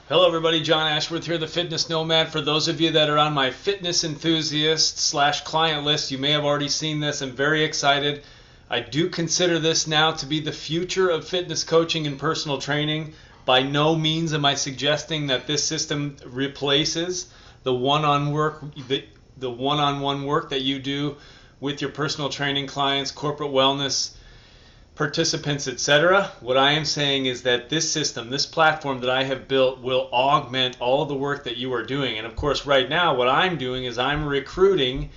Hello everybody, John Ashworth here, the Fitness Nomad. For those of you that are on my fitness enthusiast slash client list, you may have already seen this. I'm very excited. I do consider this now to be the future of fitness coaching and personal training. By no means am I suggesting that this system replaces the one-on-one work that you do with your personal training clients, corporate wellness participants, etc. What I am saying is that this system, this platform that I have built will augment all of the work that you are doing. And of course, right now, what I'm doing is I'm recruiting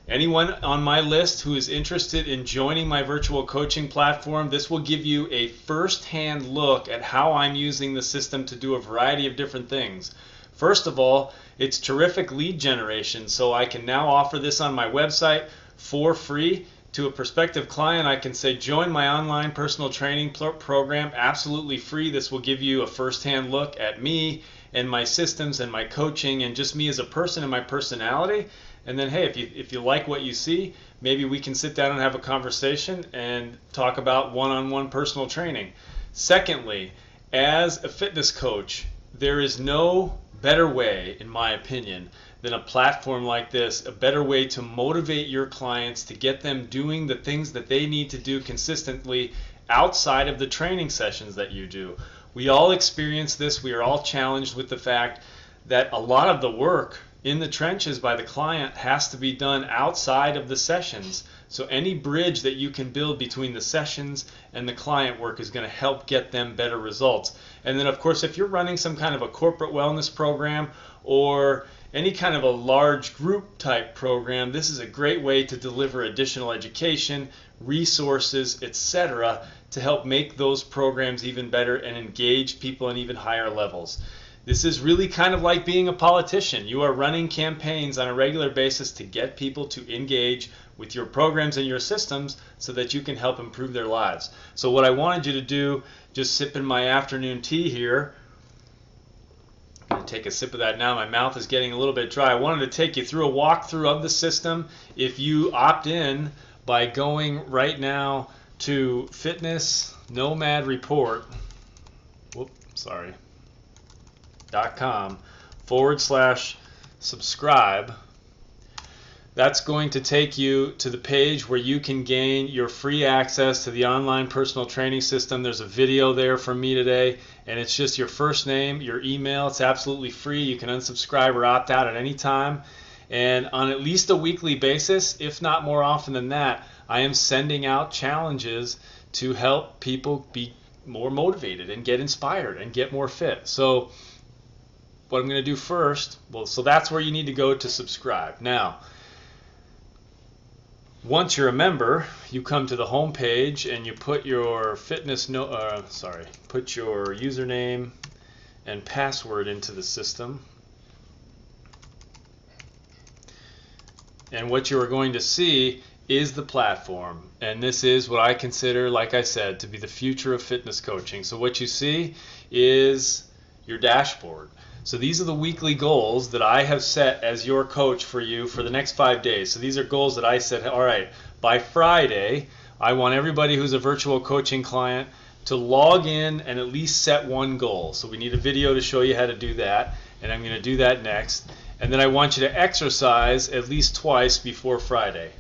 anyone on my list who is interested in joining my virtual coaching platform. This will give you a first-hand look at how I'm using the system to do a variety of different things. First of all, it's terrific lead generation, so I can now offer this on my website for free. To a prospective client, I can say, join my online personal training program absolutely free. This will give you a first-hand look at me and my systems and my coaching and just me as a person and my personality. And then, hey, if you like what you see, maybe we can sit down and have a conversation and talk about one-on-one personal training. Secondly, as a fitness coach, there is no better way, in my opinion, than a platform like this, a better way to motivate your clients to get them doing the things that they need to do consistently outside of the training sessions that you do. We all experience this. We are all challenged with the fact that a lot of the work in the trenches by the client has to be done outside of the sessions. So any bridge that you can build between the sessions and the client work is going to help get them better results. And then, of course, if you're running some kind of a corporate wellness program or any kind of a large group type program, this is a great way to deliver additional education, resources, etc. to help make those programs even better and engage people on even higher levels. This is really kind of like being a politician. You are running campaigns on a regular basis to get people to engage with your programs and your systems so that you can help improve their lives. So what I wanted you to do, just sipping my afternoon tea here, I'm going to take a sip of that now. My mouth is getting a little bit dry. I wanted to take you through a walkthrough of the system. If you opt in by going right now to Fitness Nomad Report, .com/subscribe, that's going to take you to the page where you can gain your free access to the online personal training system. There's a video there from me today, and it's just your first name, your email. It's absolutely free. You can unsubscribe or opt out at any time. And on at least a weekly basis, if not more often than that, I am sending out challenges to help people be more motivated and get inspired and get more fit. So what I'm going to do first, so that's where you need to go to subscribe. Now, once you're a member, you come to the home page and you put your put your username and password into the system. And what you are going to see is the platform. And this is what I consider, like I said, to be the future of fitness coaching. So what you see is your dashboard. So these are the weekly goals that I have set as your coach for you for the next 5 days. So these are goals that I set, all right, by Friday, I want everybody who's a virtual coaching client to log in and at least set one goal. So we need a video to show you how to do that, and I'm going to do that next. And then I want you to exercise at least twice before Friday.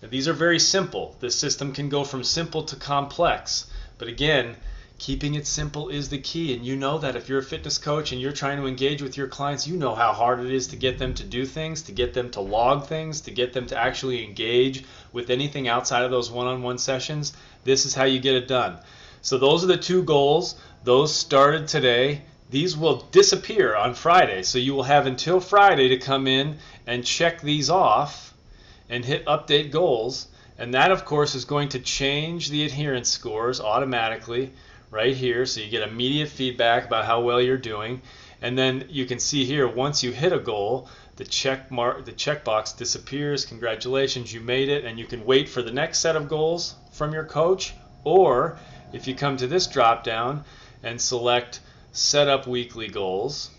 Now, these are very simple. This system can go from simple to complex. But again, keeping it simple is the key, and you know that if you're a fitness coach and you're trying to engage with your clients, you know how hard it is to get them to do things, to get them to log things, to get them to actually engage with anything outside of those one-on-one sessions. This is how you get it done. So those are the two goals. Those started today. These will disappear on Friday, so you will have until Friday to come in and check these off and hit update goals, and that of course is going to change the adherence scores automatically right here, so you get immediate feedback about how well you're doing. And then you can see here, once you hit a goal, the checkbox disappears. Congratulations, you made it, and you can wait for the next set of goals from your coach. Or if you come to this drop down and select set up weekly goals,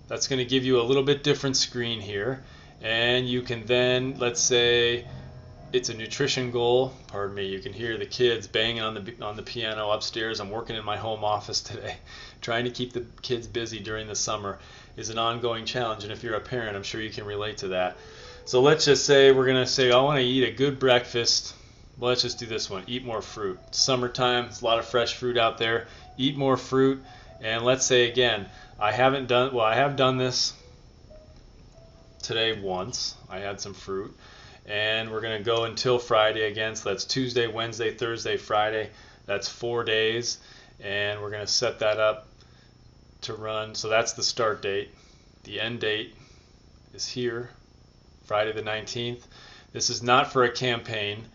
that's going to give you a little bit different screen here, and you can then, let's say, it's a nutrition goal. Pardon me, you can hear the kids banging on the piano upstairs. I'm working in my home office today. Trying to keep the kids busy during the summer is an ongoing challenge, and if you're a parent, I'm sure you can relate to that. So let's just say we're going to say, I want to eat a good breakfast. Well, let's just do this one. Eat more fruit. Summertime, there's a lot of fresh fruit out there. Eat more fruit. And let's say again, I have done this today once. I had some fruit. And we're going to go until Friday again. So that's Tuesday, Wednesday, Thursday, Friday. That's 4 days. And we're going to set that up to run. So that's the start date. The end date is here, Friday the 19th. This is not for a campaign.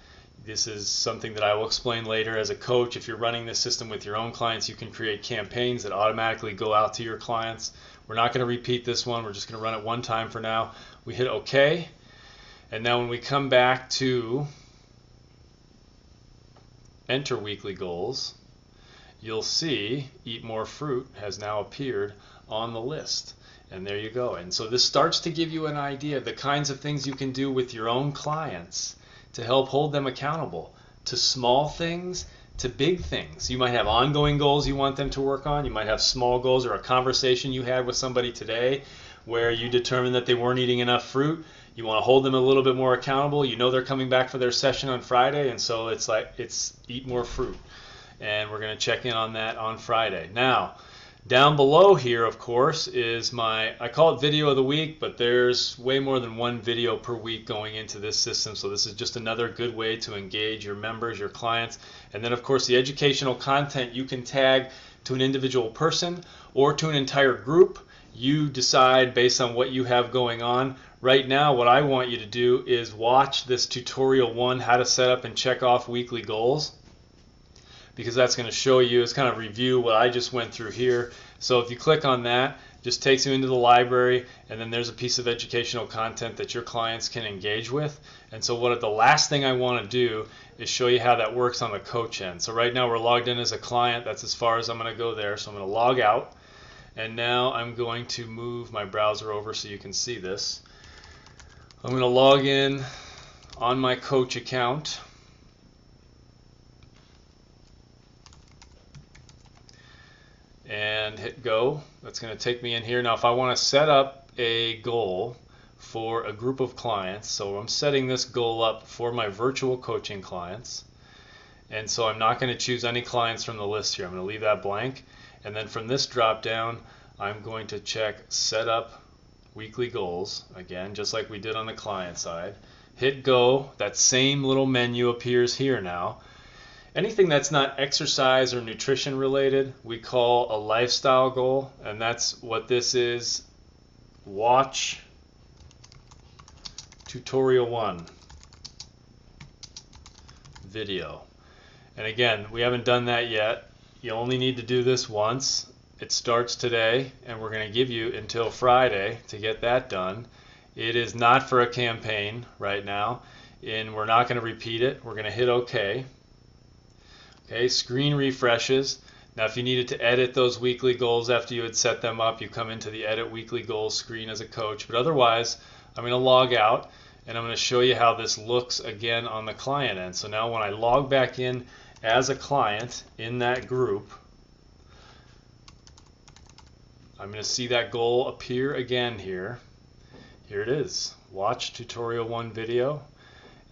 This is something that I will explain later. As a coach, if you're running this system with your own clients, you can create campaigns that automatically go out to your clients. We're not going to repeat this one. We're just going to run it one time for now. We hit OK. And now when we come back to enter weekly goals, you'll see Eat More Fruit has now appeared on the list. And there you go. And so this starts to give you an idea of the kinds of things you can do with your own clients to help hold them accountable to small things, to big things. You might have ongoing goals you want them to work on. You might have small goals or a conversation you had with somebody today where you determined that they weren't eating enough fruit. You want to hold them a little bit more accountable. You know they're coming back for their session on Friday, and so it's eat more fruit. And we're going to check in on that on Friday. Now, down below here, of course, is I call it video of the week, but there's way more than one video per week going into this system. So this is just another good way to engage your members, your clients. And then, of course, the educational content you can tag to an individual person or to an entire group. You decide based on what you have going on. Right now, what I want you to do is watch this tutorial 1, how to set up and check off weekly goals, because that's going to show you, it's kind of review what I just went through here. So if you click on that, it just takes you into the library, and then there's a piece of educational content that your clients can engage with. And so the last thing I want to do is show you how that works on the coach end. So right now we're logged in as a client. That's as far as I'm going to go there. So I'm going to log out, and now I'm going to move my browser over so you can see this. I'm going to log in on my coach account. And hit go. That's going to take me in here. Now if I want to set up a goal for a group of clients, so I'm setting this goal up for my virtual coaching clients, and so I'm not going to choose any clients from the list here. I'm going to leave that blank, and then from this drop down I'm going to check set up weekly goals, again just like we did on the client side. Hit go. That same little menu appears here now. Anything that's not exercise or nutrition related, we call a lifestyle goal, and that's what this is. Watch tutorial 1 video. And again, we haven't done that yet. You only need to do this once. It starts today, and we're going to give you until Friday to get that done. It is not for a campaign right now, and we're not going to repeat it. We're going to hit OK. Okay, screen refreshes. Now if you needed to edit those weekly goals after you had set them up, you come into the edit weekly goals screen as a coach. But otherwise, I'm going to log out, and I'm going to show you how this looks again on the client end. So now when I log back in as a client in that group, I'm going to see that goal appear again here. Here it is. Watch tutorial 1 video,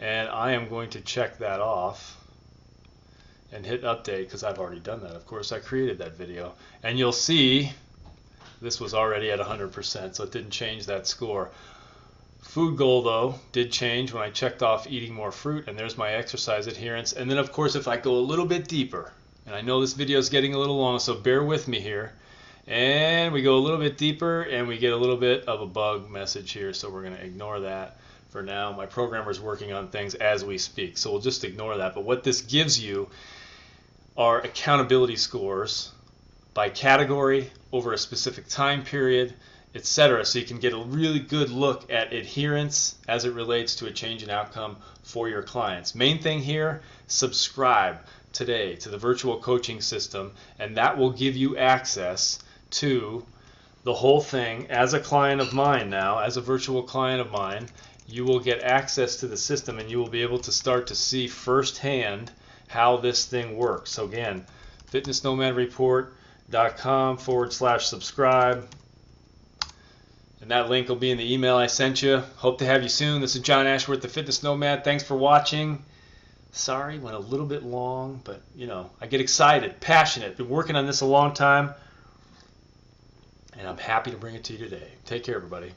and I am going to check that off and hit update because I've already done that. Of course, I created that video, and you'll see this was already at 100%, so it didn't change that score. Food goal though did change when I checked off eating more fruit, and there's my exercise adherence. And then of course if I go a little bit deeper, and I know this video is getting a little long, so bear with me here, and we go a little bit deeper and we get a little bit of a bug message here, so we're going to ignore that for now. My programmer's working on things as we speak, so we'll just ignore that. But what this gives you are accountability scores by category over a specific time period, etc. So you can get a really good look at adherence as it relates to a change in outcome for your clients. Main thing here, subscribe today to the virtual coaching system, and that will give you access to the whole thing as a client of mine now, as a virtual client of mine. you will get access to the system and you will be able to start to see firsthand how this thing works. So again, fitnessnomadreport.com/subscribe. And that link will be in the email I sent you. Hope to have you soon. This is John Ashworth, the Fitness Nomad. Thanks for watching. Sorry, went a little bit long, but I get excited, passionate. Been working on this a long time, and I'm happy to bring it to you today. Take care, everybody.